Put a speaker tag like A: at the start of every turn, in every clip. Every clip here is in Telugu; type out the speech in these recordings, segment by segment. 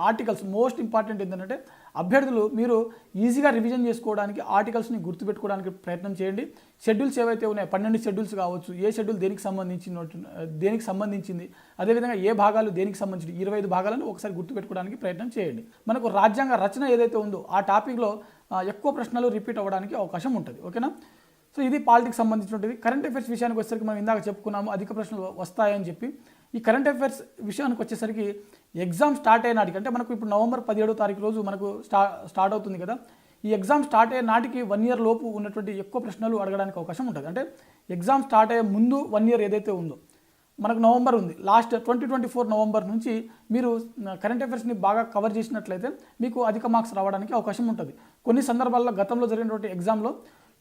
A: ఆర్టికల్స్ మోస్ట్ ఇంపార్టెంట్ ఏంటంటే అభ్యర్థులు మీరు ఈజీగా రివిజన్ చేసుకోవడానికి ఆర్టికల్స్ని గుర్తుపెట్టుకోవడానికి ప్రయత్నం చేయండి. షెడ్యూల్స్ ఏవైతే ఉన్నాయో 12 షెడ్యూల్స్ కావచ్చు, ఏ షెడ్యూల్ దేనికి సంబంధించింది, అదేవిధంగా ఏ భాగాలు దేనికి సంబంధించి 25 భాగాలను ఒకసారి గుర్తుపెట్టుకోవడానికి ప్రయత్నం చేయండి. మనకు రాజ్యాంగ రచన ఏదైతే ఉందో ఆ టాపిక్లో ఎక్కువ ప్రశ్నలు రిపీట్ అవ్వడానికి అవకాశం ఉంటుంది. ఓకేనా? సో ఇది పాలిటిక్స్ సంబంధించినది. కరెంట్ అఫైర్స్ విషయానికి వచ్చేసరికి మనం ఇందాక చెప్పుకున్నాము అధిక ప్రశ్నలు వస్తాయని చెప్పి. ఈ కరెంట్ అఫైర్స్ విషయానికి వచ్చేసరికి ఎగ్జామ్ స్టార్ట్ అయిన నాటికి, అంటే మనకు ఇప్పుడు నవంబర్ 17వ తారీఖు రోజు మనకు స్టార్ట్ అవుతుంది కదా, ఈ ఎగ్జామ్ స్టార్ట్ అయ్యే నాటికి 1 ఇయర్ లోపు ఉన్నటువంటి ఎక్కువ ప్రశ్నలు అడగడానికి అవకాశం ఉంటుంది. అంటే ఎగ్జామ్ స్టార్ట్ అయ్యే ముందు 1 ఇయర్ ఏదైతే ఉందో, మనకు నవంబర్ ఉంది, లాస్ట్ 2024 నవంబర్ నుంచి మీరు కరెంట్ అఫైర్స్ని బాగా కవర్ చేసినట్లయితే మీకు అధిక మార్క్స్ రావడానికి అవకాశం ఉంటుంది. కొన్ని సందర్భాల్లో గతంలో జరిగినటువంటి ఎగ్జామ్లో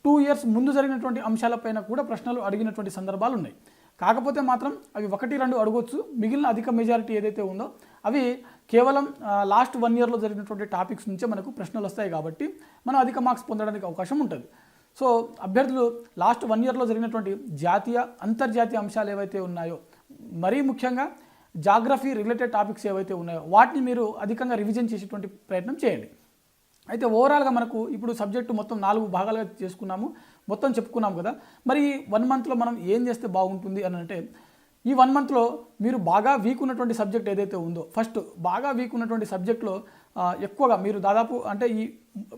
A: 2 ఇయర్స్ ముందు జరిగినటువంటి అంశాలపైన కూడా ప్రశ్నలు అడిగినటువంటి సందర్భాలు ఉన్నాయి. కాకపోతే మాత్రం అవి 1-2 అడగొచ్చు. మిగిలిన అధిక మెజారిటీ ఏదైతే ఉందో అవి కేవలం లాస్ట్ 1 ఇయర్లో జరిగినటువంటి టాపిక్స్ నుంచే మనకు ప్రశ్నలు వస్తాయి కాబట్టి మనం అధిక మార్క్స్ పొందడానికి అవకాశం ఉంటుంది. సో అభ్యర్థులు లాస్ట్ 1 ఇయర్లో జరిగినటువంటి జాతీయ అంతర్జాతీయ అంశాలు ఏవైతే ఉన్నాయో, మరీ ముఖ్యంగా జాగ్రఫీ రిలేటెడ్ టాపిక్స్ ఏవైతే ఉన్నాయో వాటిని మీరు అధికంగా రివిజన్ చేసేటువంటి ప్రయత్నం చేయండి. అయితే ఓవరాల్గా మనకు ఇప్పుడు సబ్జెక్టు మొత్తం 4 భాగాలుగా చేసుకున్నాము, మొత్తం చెప్పుకున్నాం కదా. మరి 1 మంత్లో మనం ఏం చేస్తే బాగుంటుంది అని అంటే, ఈ 1 మంత్లో మీరు బాగా వీక్ ఉన్నటువంటి సబ్జెక్ట్ ఏదైతే ఉందో, ఫస్ట్ బాగా వీక్ ఉన్నటువంటి సబ్జెక్ట్లో ఎక్కువగా మీరు దాదాపు అంటే ఈ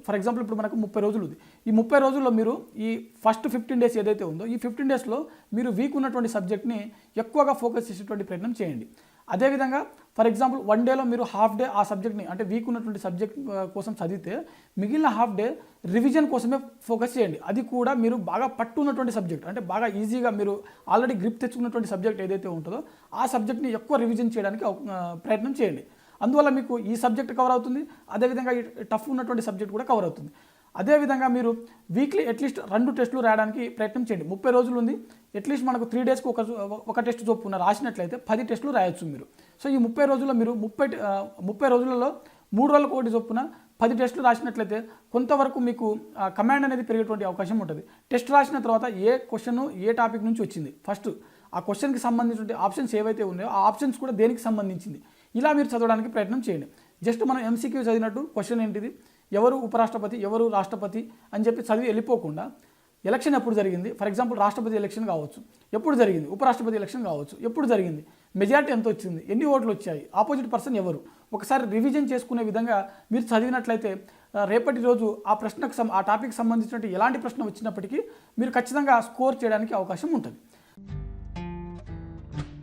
A: ఫర్ ఎగ్జాంపుల్ ఇప్పుడు మనకు 30 రోజులు ఉంది. ఈ 30 రోజుల్లో మీరు ఈ ఫస్ట్ 15 డేస్ ఏదైతే ఉందో ఈ 15 డేస్లో మీరు వీక్ ఉన్నటువంటి సబ్జెక్ట్ని ఎక్కువగా ఫోకస్ చేసేటువంటి ప్రయత్నం చేయండి. అదేవిధంగా ఫర్ ఎగ్జాంపుల్ 1 డేలో మీరు హాఫ్ డే ఆ సబ్జెక్ట్ని అంటే వీక్ ఉన్నటువంటి సబ్జెక్ట్ కోసం చదివితే మిగిలిన హాఫ్ డే రివిజన్ కోసమే ఫోకస్ చేయండి. అది కూడా మీరు బాగా పట్టు ఉన్నటువంటి సబ్జెక్ట్, అంటే బాగా ఈజీగా మీరు ఆల్రెడీ గ్రిప్ తెచ్చుకున్నటువంటి సబ్జెక్ట్ ఏదైతే ఉంటుందో ఆ సబ్జెక్ట్ని ఎక్కువ రివిజన్ చేయడానికి ప్రయత్నం చేయండి. అందువల్ల మీకు ఈ సబ్జెక్ట్ కవర్ అవుతుంది, అదేవిధంగా ఈ టఫ్ ఉన్నటువంటి సబ్జెక్ట్ కూడా కవర్ అవుతుంది. అదేవిధంగా మీరు వీక్లీ అట్లీస్ట్ 2 టెస్టులు రాయడానికి ప్రయత్నం చేయండి. 30 రోజులు ఉంది, అట్లీస్ట్ మనకు 3 డేస్కి ఒక టెస్ట్ చొప్పున రాసినట్లయితే 10 టెస్టులు రాయొచ్చు మీరు. సో ఈ 30 రోజుల్లో మీరు 30 రోజులలో 3 రోజులకు ఒకటి చొప్పున 10 టెస్టులు రాసినట్లయితే కొంతవరకు మీకు కమాండ్ అనేది పెరిగేటువంటి అవకాశం ఉంటుంది. టెస్ట్ రాసిన తర్వాత ఏ క్వశ్చన్ ఏ టాపిక్ నుంచి వచ్చింది, ఫస్ట్ ఆ క్వశ్చన్కి సంబంధించిన ఆప్షన్స్ ఏవైతే ఉన్నాయో ఆ ఆప్షన్స్ కూడా దేనికి సంబంధించింది, ఇలా మీరు చదవడానికి ప్రయత్నం చేయండి. జస్ట్ మనం ఎంసీక్యూ చదివినట్టు క్వశ్చన్ ఏంటిది, ఎవరు ఉపరాష్ట్రపతి, ఎవరు రాష్ట్రపతి అని చెప్పి చదివి వెళ్ళిపోకుండా ఎలక్షన్ ఎప్పుడు జరిగింది, ఫర్ ఎగ్జాంపుల్ రాష్ట్రపతి ఎలక్షన్ కావచ్చు, ఎప్పుడు జరిగింది, ఉపరాష్ట్రపతి ఎలక్షన్ కావచ్చు, ఎప్పుడు జరిగింది, మెజారిటీ ఎంత వచ్చింది, ఎన్ని ఓట్లు వచ్చాయి, ఆపోజిట్ పర్సన్ ఎవరు, ఒకసారి రివిజన్ చేసుకునే విధంగా మీరు చదివినట్లయితే రేపటి రోజు ఆ టాపిక్ సంబంధించినట్టు ఎలాంటి ప్రశ్న వచ్చినప్పటికీ మీరు ఖచ్చితంగా స్కోర్ చేయడానికి అవకాశం ఉంటుంది.